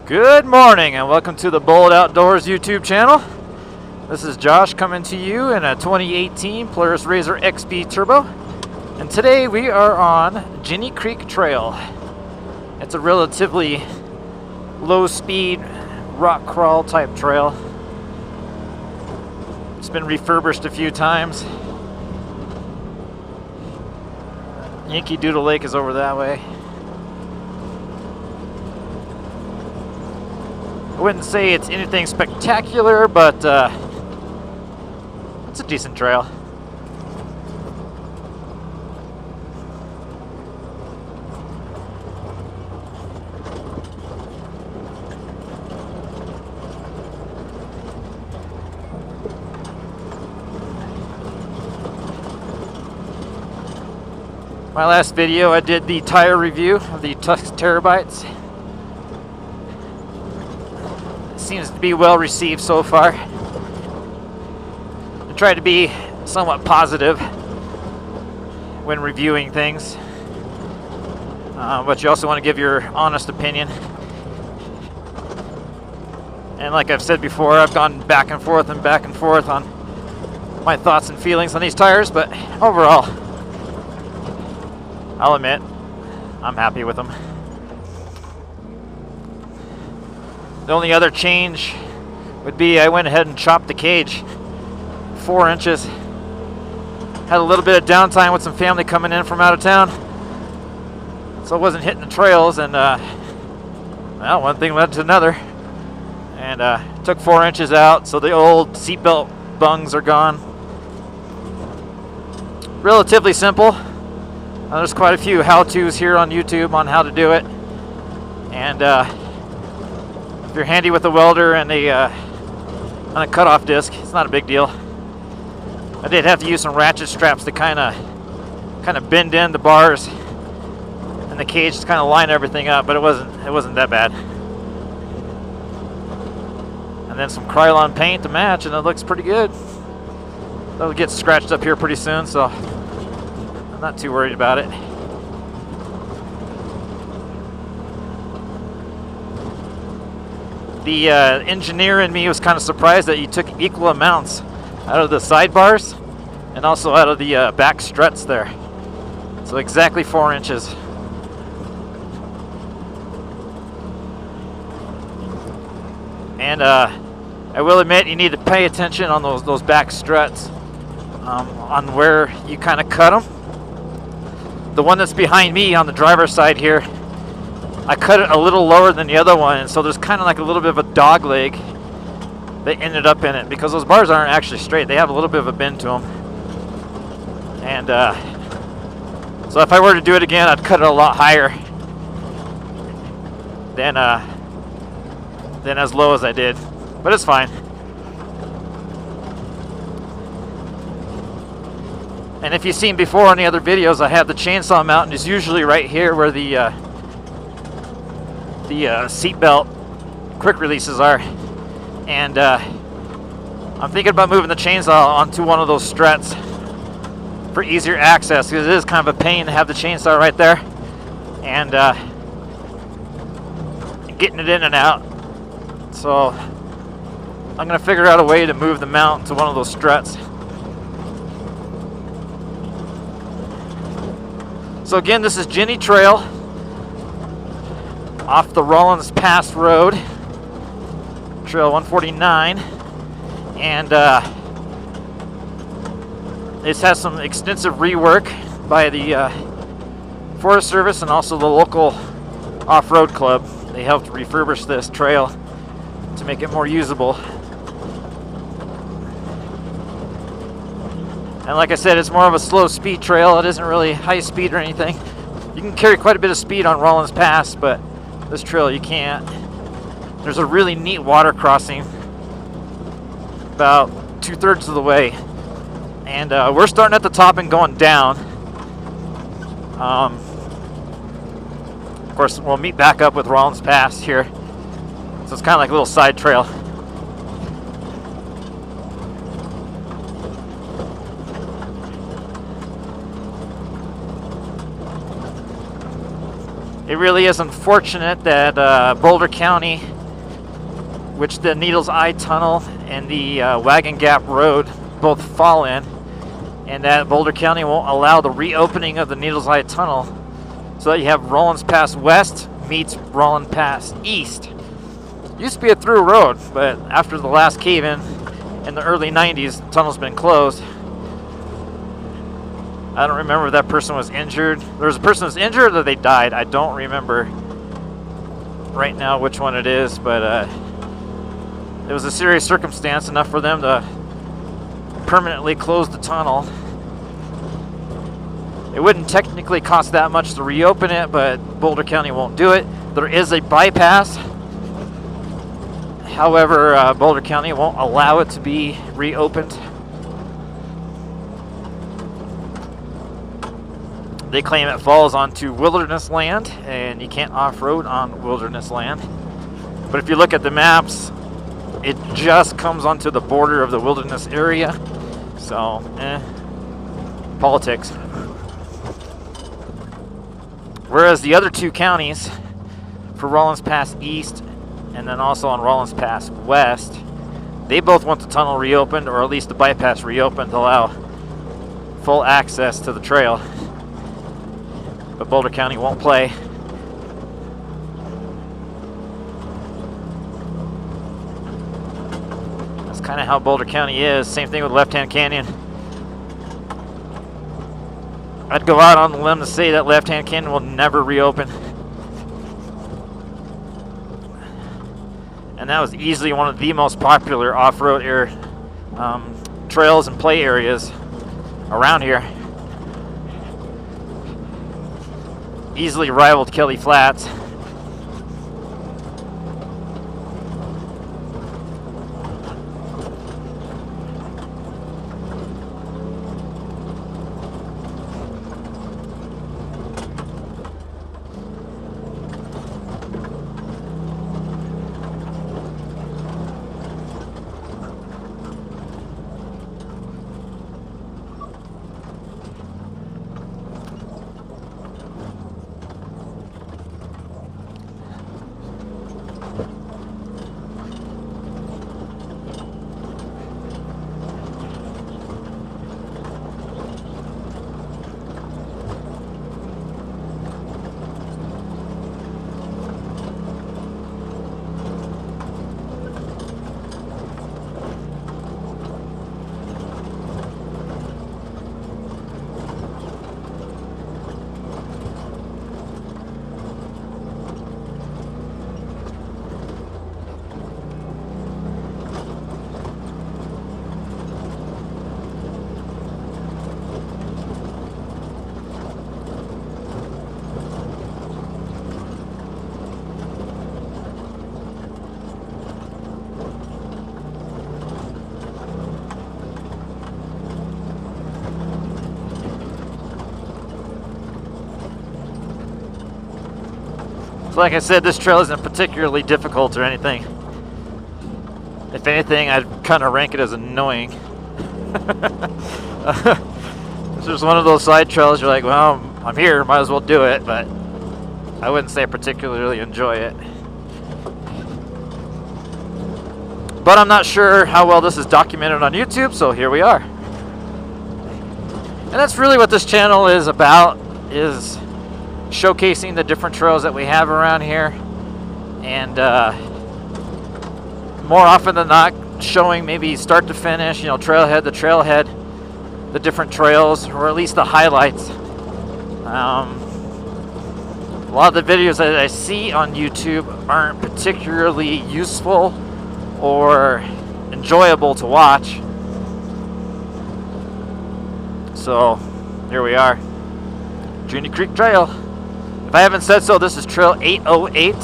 Good morning and welcome to the Bold Outdoors YouTube channel. This is Josh coming to you in a 2018 Polaris RZR XP Turbo. And today we are on Ginny Creek Trail. It's a relatively low speed rock crawl type trail. It's been refurbished a few times. Yankee Doodle Lake is over that way. I wouldn't say it's anything spectacular, but it's a decent trail. My last video, I did the tire review of the Tusk Terabytes. Seems to be well received so far. I try to be somewhat positive when reviewing things, but you also want to give your honest opinion. And like I've said before, I've gone back and forth on my thoughts and feelings on these tires, but overall, I'll admit, I'm happy with them. The only other change would be I went ahead and chopped the cage 4 inches. Had a little bit of downtime with some family coming in from out of town, so I wasn't hitting the trails, and well, one thing led to another, and took 4 inches out, so the old seatbelt bungs are gone. Relatively simple. There's quite a few how-tos here on YouTube on how to do it, and if you're handy with a welder and a cutoff disc, it's not a big deal. I did have to use some ratchet straps to kind of bend in the bars and the cage to kind of line everything up, but it wasn't that bad. And then some Krylon paint to match, and it looks pretty good. That'll get scratched up here pretty soon, so I'm not too worried about it. The engineer in me was kind of surprised that you took equal amounts out of the sidebars and also out of the back struts there. So exactly 4 inches. And I will admit, you need to pay attention on those back struts, on where you kind of cut them. The one that's behind me on the driver's side here, I cut it a little lower than the other one, and so there's kind of like a little bit of a dog leg that ended up in it, because those bars aren't actually straight. They have a little bit of a bend to them. And so if I were to do it again, I'd cut it a lot higher than as low as I did. But it's fine. And if you've seen before on the other videos, I have the chainsaw mounted is usually right here where the seatbelt quick releases are, and I'm thinking about moving the chainsaw onto one of those struts for easier access, because it is kind of a pain to have the chainsaw right there and getting it in and out. So I'm going to figure out a way to move the mount to one of those struts. So again, this is Ginny Trail off the Rollins Pass Road, Trail 149, and this has some extensive rework by the Forest Service and also the local off-road club. They helped refurbish this trail to make it more usable. And like I said, it's more of a slow speed trail. It isn't really high speed or anything. You can carry quite a bit of speed on Rollins Pass, but this trail you can't. There's a really neat water crossing about 2/3 of the way, and we're starting at the top and going down. Of course, we'll meet back up with Rollins Pass here, so it's kind of like a little side trail. It really is unfortunate that Boulder County which the Needles Eye Tunnel and the Wagon Gap Road both fall in, and that Boulder County won't allow the reopening of the Needles Eye Tunnel, so that you have Rollins Pass West meets Rollins Pass East. It used to be a through road, but after the last cave-in in the early 90s, the tunnel's been closed. I don't remember if that person was injured. There was a person who was injured or they died. I don't remember right now which one it is, but it was a serious circumstance enough for them to permanently close the tunnel. It wouldn't technically cost that much to reopen it, but Boulder County won't do it. There is a bypass. However, Boulder County won't allow it to be reopened. They claim it falls onto wilderness land, and you can't off-road on wilderness land. But if you look at the maps, it just comes onto the border of the wilderness area. So, politics. Whereas the other two counties, for Rollins Pass East and then also on Rollins Pass West, they both want the tunnel reopened, or at least the bypass reopened, to allow full access to the trail. But Boulder County won't play. That's kind of how Boulder County is. Same thing with Left Hand Canyon. I'd go out on the limb to say that Left Hand Canyon will never reopen. And that was easily one of the most popular off-road trails and play areas around here. Easily rivaled Kelly Flats. Like I said, this trail isn't particularly difficult or anything. If anything, I'd kind of rank it as annoying. It's just one of those side trails you're like, well, I'm here, might as well do it, but I wouldn't say I particularly enjoy it. But I'm not sure how well this is documented on YouTube, so here we are. And that's really what this channel is about, is showcasing the different trails that we have around here, and more often than not showing maybe start to finish, trailhead to trailhead, the different trails, or at least the highlights. A lot of the videos that I see on YouTube aren't particularly useful or enjoyable to watch. So here we are, Junior Creek Trail. If I haven't said so, this is Trail 808.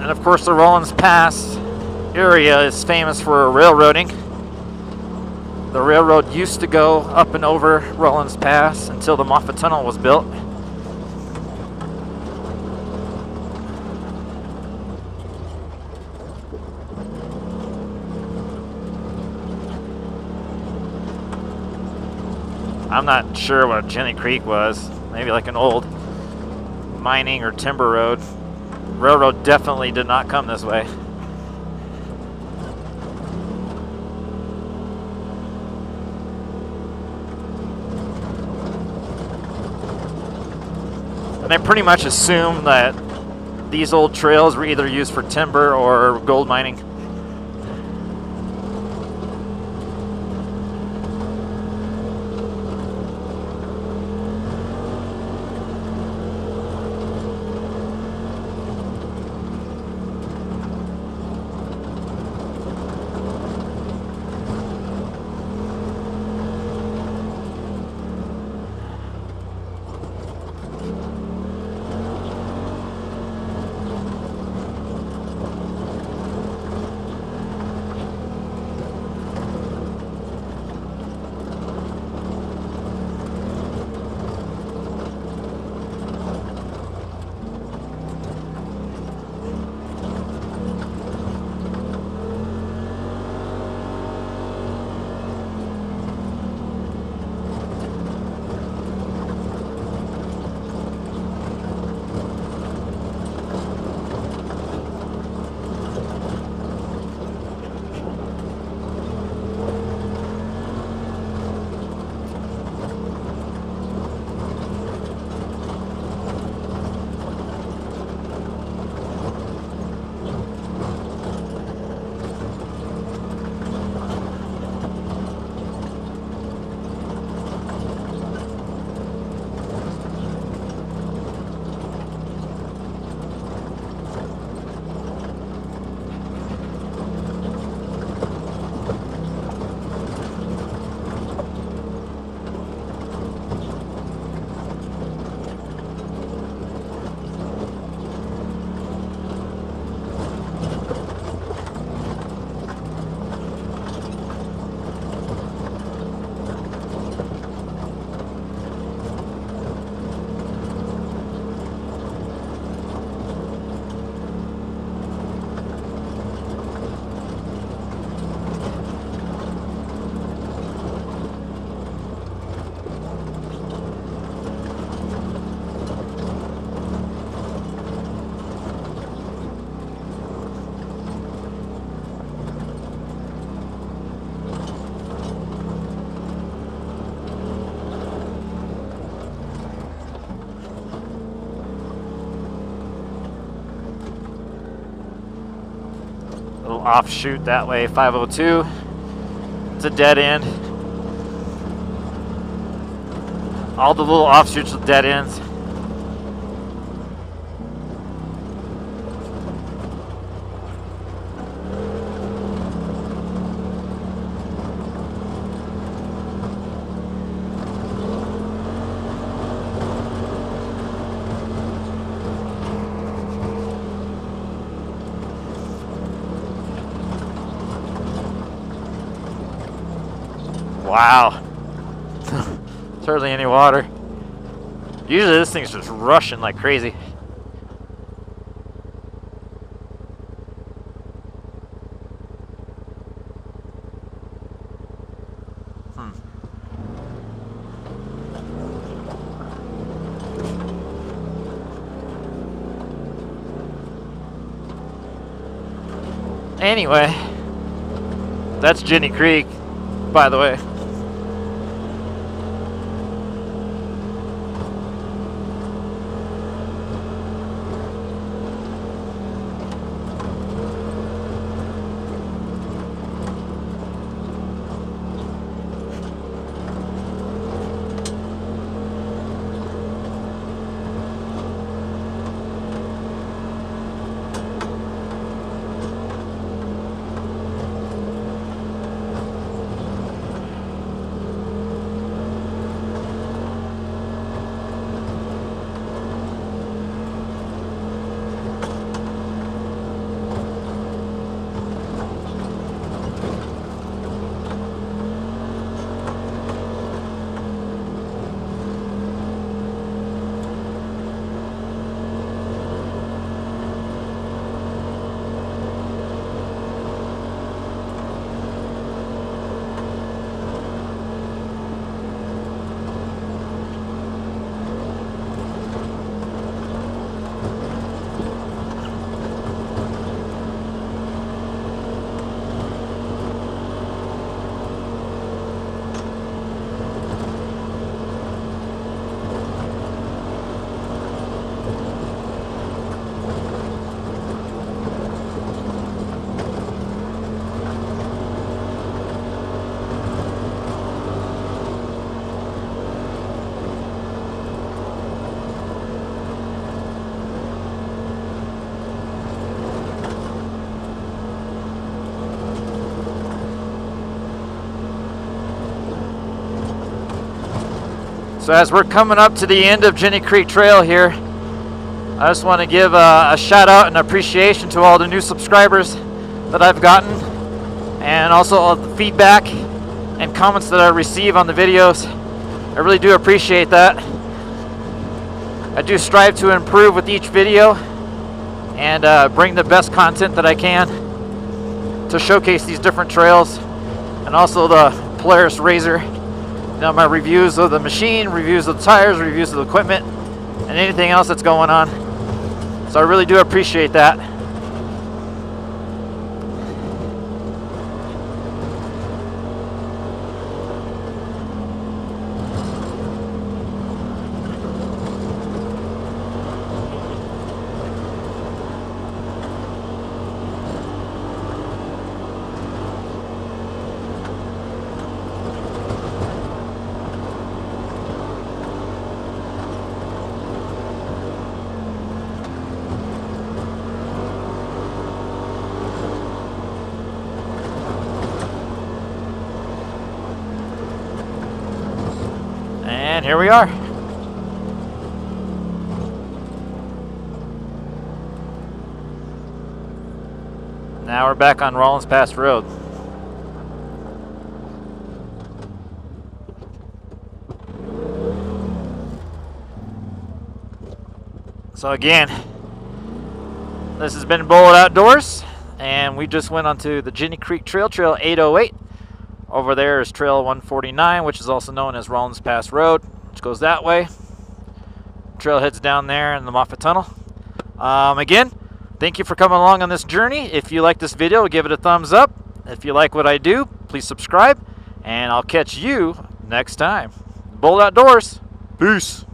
And of course, the Rollins Pass area is famous for railroading. The railroad used to go up and over Rollins Pass until the Moffat Tunnel was built. I'm not sure what Jenny Creek was. Maybe like an old mining or timber road. Railroad definitely did not come this way. And I pretty much assume that these old trails were either used for timber or gold mining. Little offshoot that way, 502. It's a dead end. All the little offshoots are dead ends. Wow. There's hardly any water. Usually this thing's just rushing like crazy. Anyway, that's Jenny Creek, by the way. So as we're coming up to the end of Jenny Creek Trail here, I just want to give a shout out and appreciation to all the new subscribers that I've gotten, and also all the feedback and comments that I receive on the videos. I really do appreciate that. I do strive to improve with each video and bring the best content that I can to showcase these different trails, and also the Polaris RZR. You know, my reviews of the machine, reviews of the tires, reviews of the equipment, and anything else that's going on. So I really do appreciate that. And here we are. Now we're back on Rollins Pass Road. So again, this has been Bullet Outdoors, and we just went onto the Jenny Creek Trail, Trail 808. Over there is Trail 149, which is also known as Rollins Pass Road, which goes that way. Trailhead's down there in the Moffat Tunnel. Again, thank you for coming along on this journey. If you like this video, give it a thumbs up. If you like what I do, please subscribe, and I'll catch you next time. Bullet Outdoors. Peace.